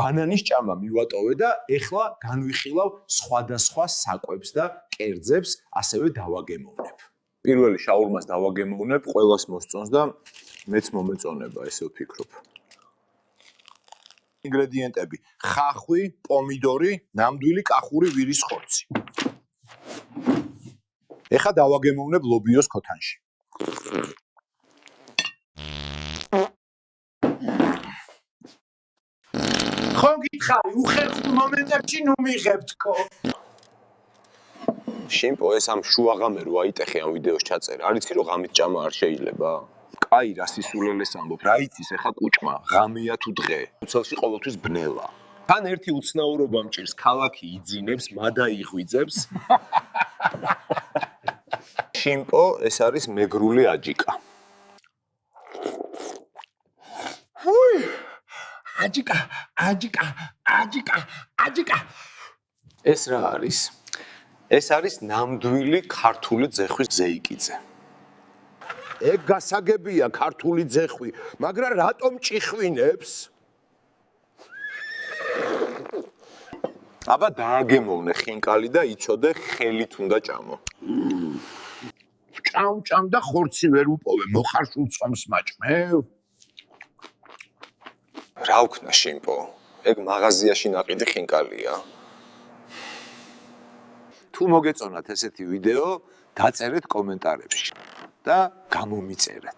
ბანანის ჭამა მივატოვე და ეხლა განვიხილავ სხვადასხვა საკვებს და კერძებს, ასევე დავაგემოვნებ. პირველი შაურმას დავაგემოვნებ, ყველას მოსწონს და მეც მომეწონება, ესე ვფიქრობ. ინგრედიენტები: ხახვი, პომიდორი, ნამდვილი კახური ვირის ხორცი. ეხლა დავაგემოვნებ ლობიოს ქოთანში. ხომ გითხარი, უხერხულ მომენტებში ნუ მიღებ თქო. შიმპო, ეს ამ შუაღამე რო აიტეხე ამ ვიდეოს ჩაწერა, არიცი რომ ღამით ჭამა არ შეიძლება? კაი, რა სისულელეს ამბობ, რა იცის ეხა კუჭმა, ღამეა თუ დღე. უცელში ყოველთვის ბნელა. თან ერთი უცნაურობა მჭირს, ქალაქი იძინებს, მადა იღვიძებს. შიმპო, ეს არის მეგრული აჯიკა. აჯიკა. ეს რა არის? ეს არის ნამდვილი ქართული ძეხვის ზეიკიძე. ეგ გასაგებია ქართული ძეხვი, მაგრამ რატომ ჭიხვინებს? აბა დააგემოვნე ხინკალი და იცოდე ხელით უნდა ჭამო. ჭამ და ხორცი ვერ უპოვე, მოხარშულ წომს მაჭმევ. რა ვქნა შიმპო? ეგ მაღაზიაში ნაყიდი ხინკალია. თუ მოგეწონათ ესეთი ვიდეო, დაწერეთ კომენტარებში და გამომიწერეთ.